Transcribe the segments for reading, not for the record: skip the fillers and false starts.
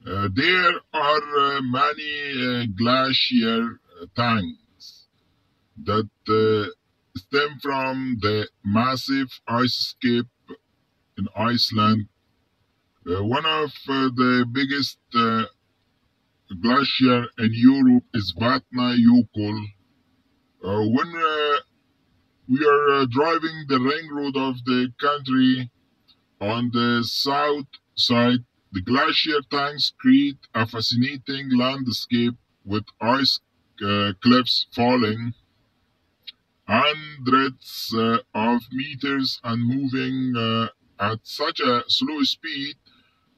There are many glacier tanks that stem from the massive ice cape in Iceland. One of the biggest glacier in Europe is Vatnajökull. When we are driving the ring road of the country on the south side, the glacier tanks create a fascinating landscape with ice cliffs falling hundreds of meters and moving at such a slow speed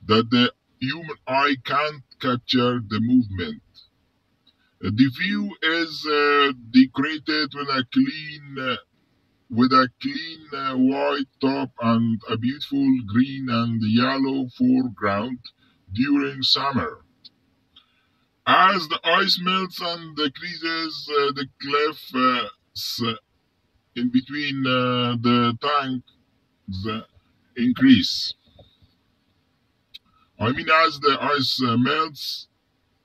that the human eye can't capture the movement. The view is decorated with a clean white top and a beautiful green and yellow foreground during summer. As the ice melts and decreases, the cliffs in between the tanks increase. I mean, as the ice melts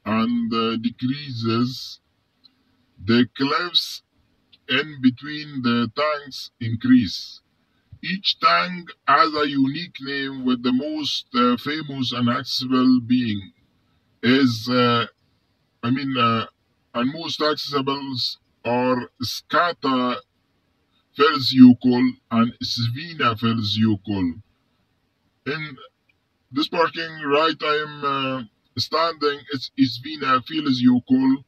and decreases, the cliffs in between the tanks increase. Each tank has a unique name, with the most famous and accessible being is, and most accessible are Skata Fellsjökull and Svina Fellsjökull. In this parking right I'm standing, it's Svina Fellsjökull.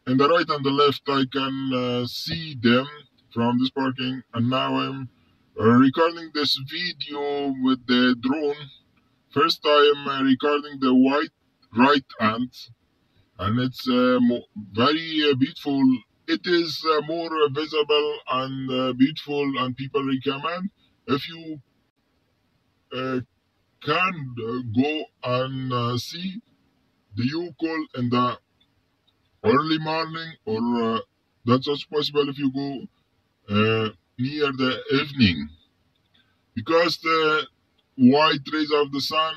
And the right and the left I can see them from this parking, and now I'm recording this video with the drone. First I am recording the white right hand, and it's very beautiful. It is more visible and beautiful, and people recommend if you uh, can go and see the Yukon in the early morning, or that's also possible if you go near the evening, because the white rays of the sun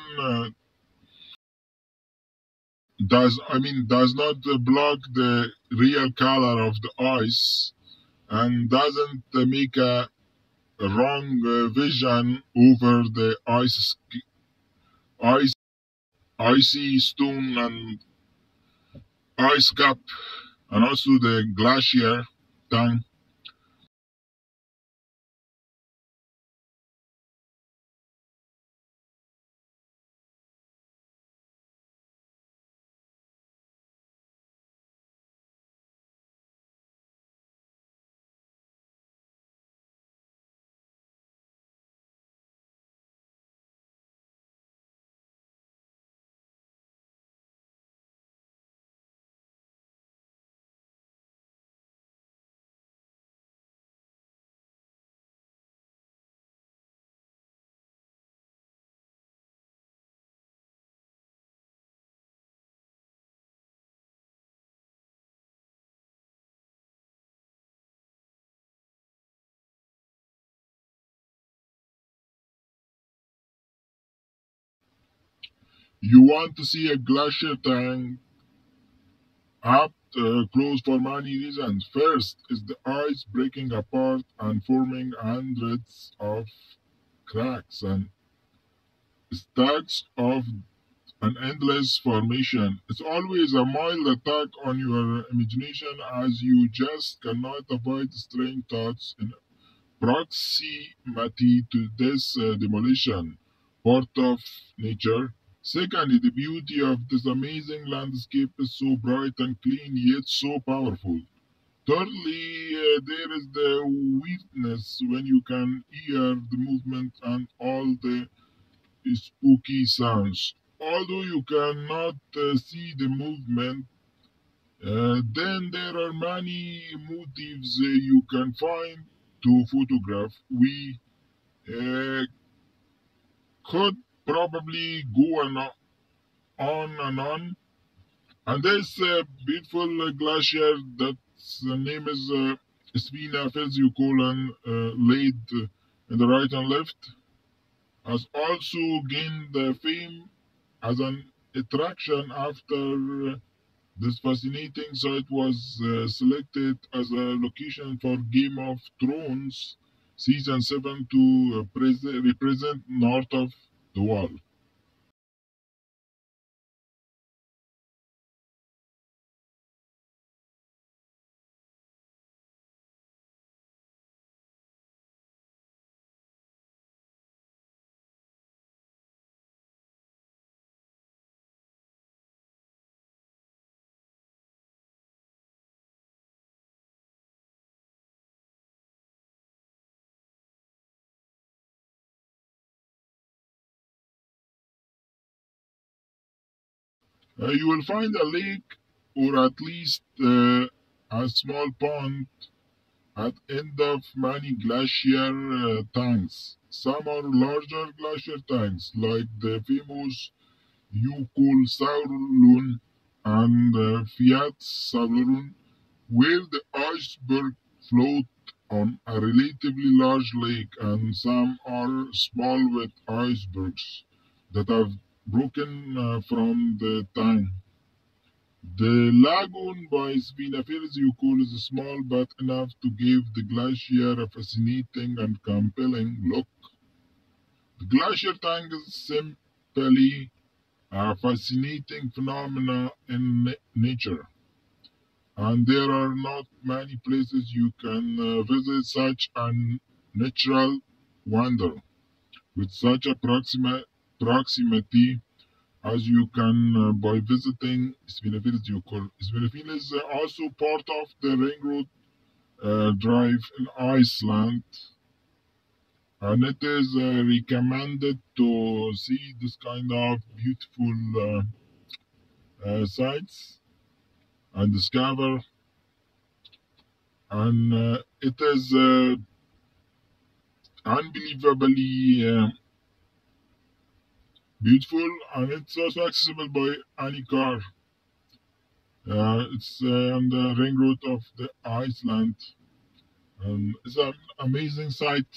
does not block the real color of the ice, and doesn't make a wrong vision over the ice icy stone and ice cap, and also the glacier tank. You want to see a glacier tank up close for many reasons. First is the ice breaking apart and forming hundreds of cracks and stacks of an endless formation. It's always a mild attack on your imagination, as you just cannot avoid strange thoughts in proximity to this demolition part of nature. Secondly, the beauty of this amazing landscape is so bright and clean, yet so powerful. Thirdly, there is the weirdness when you can hear the movement and all the spooky sounds. Although you cannot see the movement, then there are many motifs you can find to photograph. We uh, could probably go on and on. And this beautiful glacier, that's the name is Svina Felsjökull, laid in the right and left, has also gained fame as an attraction after this fascinating site was selected as a location for Game of Thrones season 7 to represent north of the wall. You will find a lake or at least a small pond at end of many glacier tanks. Some are larger glacier tanks like the famous Yukul Saurlun and Fiat Saurlun, where the iceberg float on a relatively large lake, and some are small with icebergs that have broken from the tank. The lagoon by Spinafores Yukul is small but enough to give the glacier a fascinating and compelling look. The glacier tank is simply a fascinating phenomena in nature, and there are not many places you can visit such a natural wonder with such a proximity as you can by visiting Spinafil Yukon. Spinafil is also part of the Ring Road Drive in Iceland, and it is recommended to see this kind of beautiful sights and discover. And it is unbelievably beautiful, and it's also accessible by any car. It's on the ring road of the Iceland. It's an amazing sight